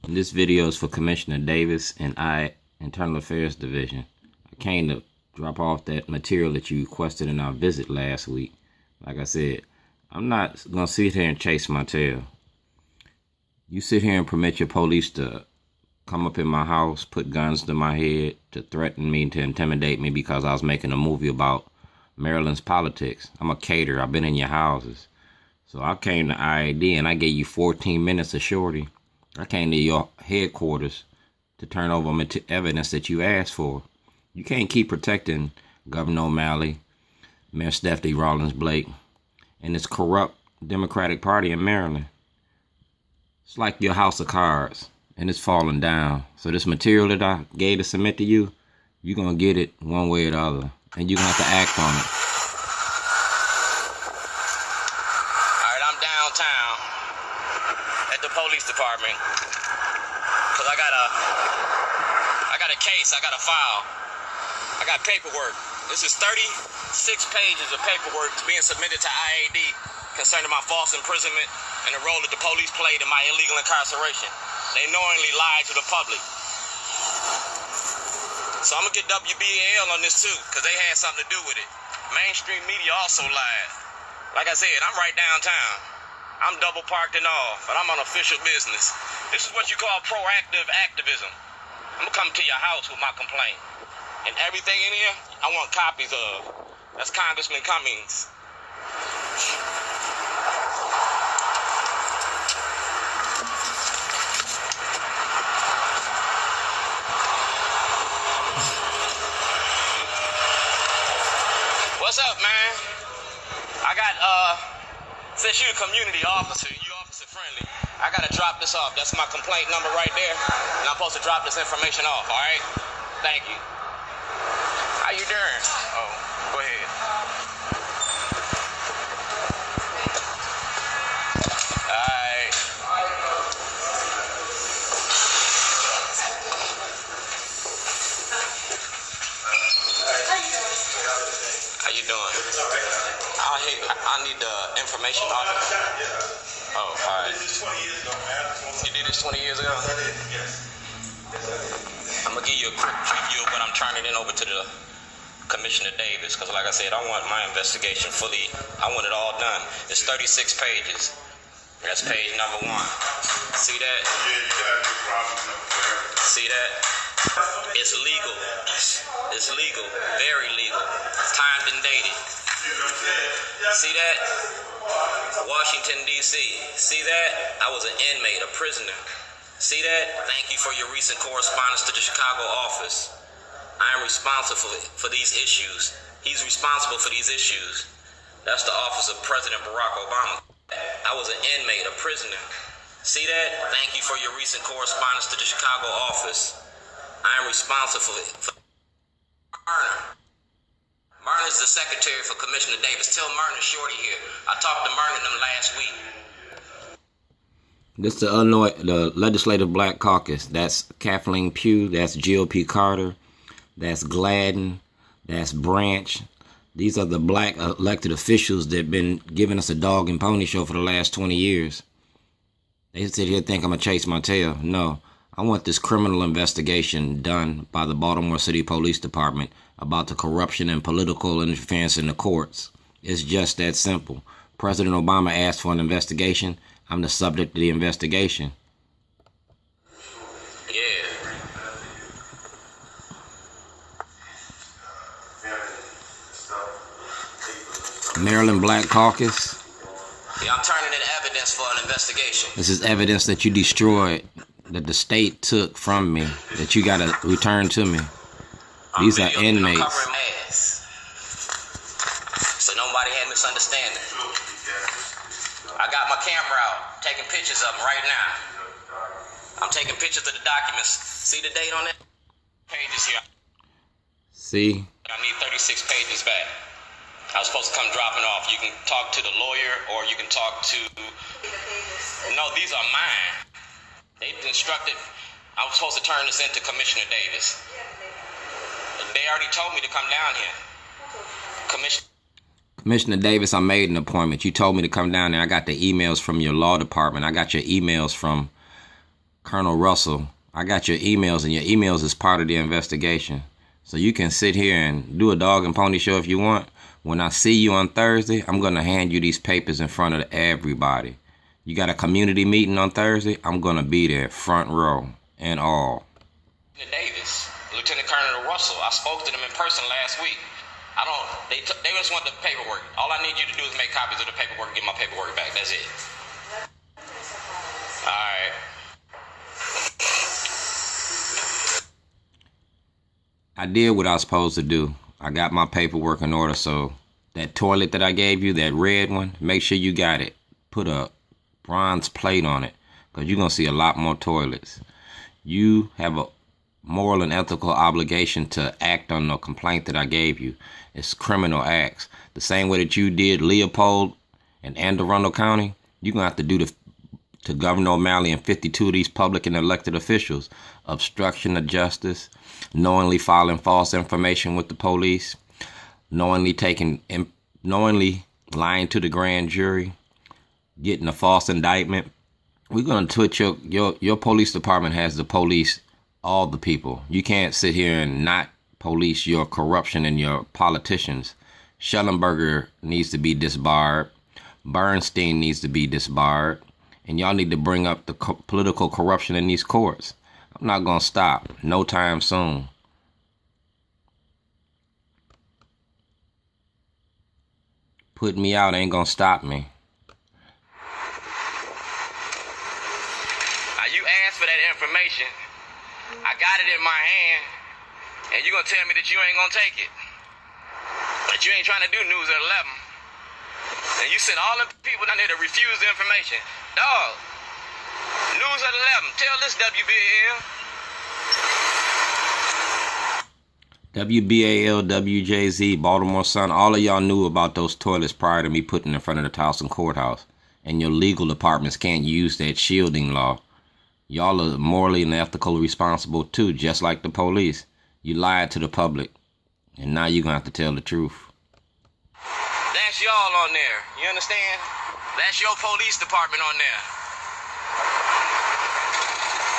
This video is for Commissioner Davis and I, Internal Affairs Division. I came to drop off that material that you requested in our visit last week. Like I said, I'm not going to sit here and chase my tail. You sit here and permit your police to come up in my house, put guns to my head, to threaten me, to intimidate me because I was making a movie about Maryland's politics. I'm a caterer. I've been in your houses. So I came to IAD and I gave you 14 minutes of shorty. I came to your headquarters to turn over evidence that you asked for. You can't keep protecting Governor O'Malley, Mayor Stephanie Rawlings-Blake, and this corrupt Democratic Party in Maryland. It's like your house of cards, and it's falling down. So this material that I gave to submit to you, you're going to get it one way or the other, and you're going to have to act on it. Police department, because I got a case, I got a file, I got paperwork. This is 36 pages of paperwork being submitted to IAD concerning my false imprisonment and the role that the police played in my illegal incarceration. They knowingly lied to the public. So I'm gonna get WBAL on this too, because they had something to do with it. Mainstream media also lied. Like I said, I'm right downtown. I'm double parked and all, but I'm on official business. This is what you call proactive activism. I'm gonna come to your house with my complaint. And everything in here, I want copies of. That's Congressman Cummings. What's up, man? I got, since you're a community officer, you officer friendly, I gotta drop this off. That's my complaint number right there. And I'm supposed to drop this information off, all right? Thank you. How you doing? Oh, go ahead. All right. How you doing? I need the information on it. Oh, all right. This is 20 years ago, man. You did this 20 years ago? I did, yes. I'm going to give you a quick preview of what I'm turning in over to the Commissioner Davis, because like I said, I want my investigation fully, I want it all done. It's 36 pages. That's page number 1. See that? Yeah, you got a problem number. See that? It's legal. It's legal. Very legal. Timed and dated. See that? Washington, D.C. See that? I was an inmate, a prisoner. See that? Thank you for your recent correspondence to the Chicago office. I am responsible for these issues. He's responsible for these issues. That's the office of President Barack Obama. I was an inmate, a prisoner. See that? Thank you for your recent correspondence to the Chicago office. I am responsible for Myrna is the secretary for Commissioner Davis. Tell Myrna Shorty here. I talked to Myrna and them last week. This is the Legislative Black Caucus. That's Kathleen Pugh. That's GOP Carter. That's Gladden. That's Branch. These are the black elected officials that have been giving us a dog and pony show for the last 20 years. They sit here and think I'm going to chase my tail. No. I want this criminal investigation done by the Baltimore City Police Department about the corruption and political interference in the courts. It's just that simple. President Obama asked for an investigation. I'm the subject of the investigation. Yeah. Maryland Black Caucus. Yeah, I'm turning in evidence for an investigation. This is evidence that you destroyed, that the state took from me, that you got to return to me. These are inmates. I'm covering my ass. So nobody had misunderstanding. I got my camera out, taking pictures of them right now. I'm taking pictures of the documents. See the date on it? Pages here. See? I need 36 pages back. I was supposed to come dropping off. You can talk to the lawyer or you can talk to... No, these are mine. They instructed... I was supposed to turn this into Commissioner Davis. They already told me to come down here. Commissioner Davis, I made an appointment. You told me to come down there. I got the emails from your law department. I got your emails from Colonel Russell, I got your emails, and your emails is part of the investigation. So you can sit here and do a dog and pony show if you want. When I see you on Thursday, I'm going to hand you these papers in front of everybody. You got a community meeting on Thursday? I'm going to be there, front row and all. Davis, Lieutenant Colonel Russell, I spoke to them in person last week. They just want the paperwork. All I need you to do is make copies of the paperwork and get my paperwork back. That's it. All right. I did what I was supposed to do. I got my paperwork in order, so that toilet that I gave you, that red one, make sure you got it. Put a bronze plate on it, because you're going to see a lot more toilets. You have a moral and ethical obligation to act on the complaint that I gave you. It's criminal acts. The same way that you did Leopold and Anne Arundel County, you're going to have to do to Governor O'Malley and 52 of these public and elected officials. Obstruction of justice, knowingly filing false information with the police, knowingly lying to the grand jury, getting a false indictment. We're going to twitch your police department has the police all the people. You can't sit here and not police your corruption and your politicians. Shellenberger needs to be disbarred. Bernstein needs to be disbarred. And y'all need to bring up the political corruption in these courts. I'm not going to stop. No time soon. Putting me out ain't going to stop me. Now, you asked for that information. I got it in my hand. And you're going to tell me that you ain't going to take it. That you ain't trying to do news at 11. And you sent all the people down there to refuse the information. Dog, news at 11. Tell this WBAL. WBAL, WJZ, Baltimore Sun, all of y'all knew about those toilets prior to me putting in front of the Towson courthouse. And your legal departments can't use that shielding law. Y'all are morally and ethically responsible too, just like the police. You lied to the public. And now you're going to have to tell the truth. That's y'all on there. You understand? That's your police department on there.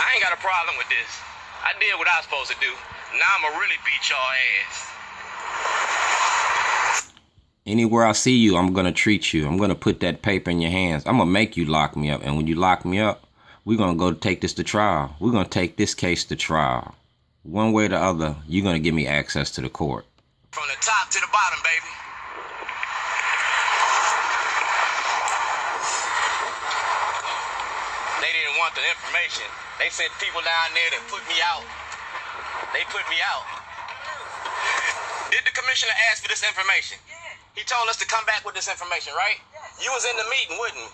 I ain't got a problem with this. I did what I was supposed to do. Now I'ma really beat y'all ass. Anywhere I see you, I'm going to treat you. I'm going to put that paper in your hands. I'm going to make you lock me up. And when you lock me up, we're going to go take this to trial. We're going to take this case to trial. One way or the other, you're going to give me access to the court. From the top to the bottom, baby. They didn't want the information. They sent people down there to put me out. They put me out. Did the commissioner ask for this information? He told us to come back with this information, right? You was in the meeting, wouldn't you?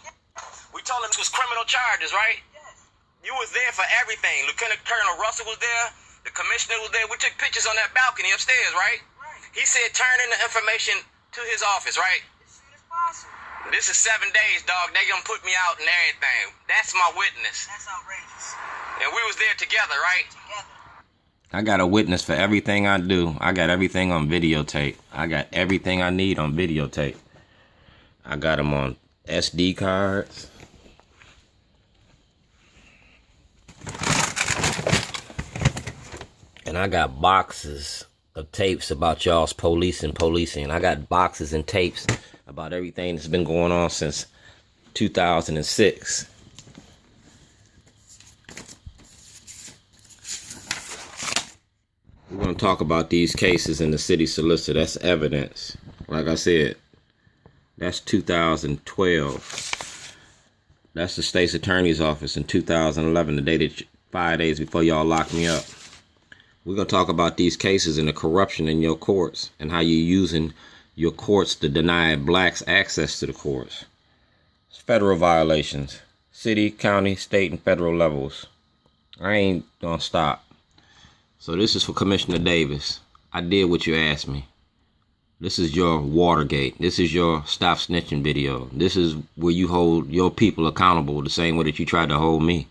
We told him it was criminal charges, right? You was there for everything. Lieutenant Colonel Russell was there. The commissioner was there. We took pictures on that balcony upstairs, right? He said turn in the information to his office, right? As soon as possible. This is 7 days, dog. They gonna put me out and everything. That's my witness. That's outrageous. And we was there together, right? Together. I got a witness for everything I do. I got everything on videotape. I got everything I need on videotape. I got them on SD cards. And I got boxes of tapes about y'all's policing. I got boxes and tapes about everything that's been going on since 2006. We're going to talk about these cases in the city solicitor. That's evidence. Like I said, that's 2012. That's the state's attorney's office in 2011, the day that 5 days before y'all locked me up. We're going to talk about these cases and the corruption in your courts and how you're using your courts to deny blacks access to the courts. It's federal violations. City, county, state, and federal levels. I ain't going to stop. So this is for Commissioner Davis. I did what you asked me. This is your Watergate. This is your Stop Snitching video. This is where you hold your people accountable the same way that you tried to hold me.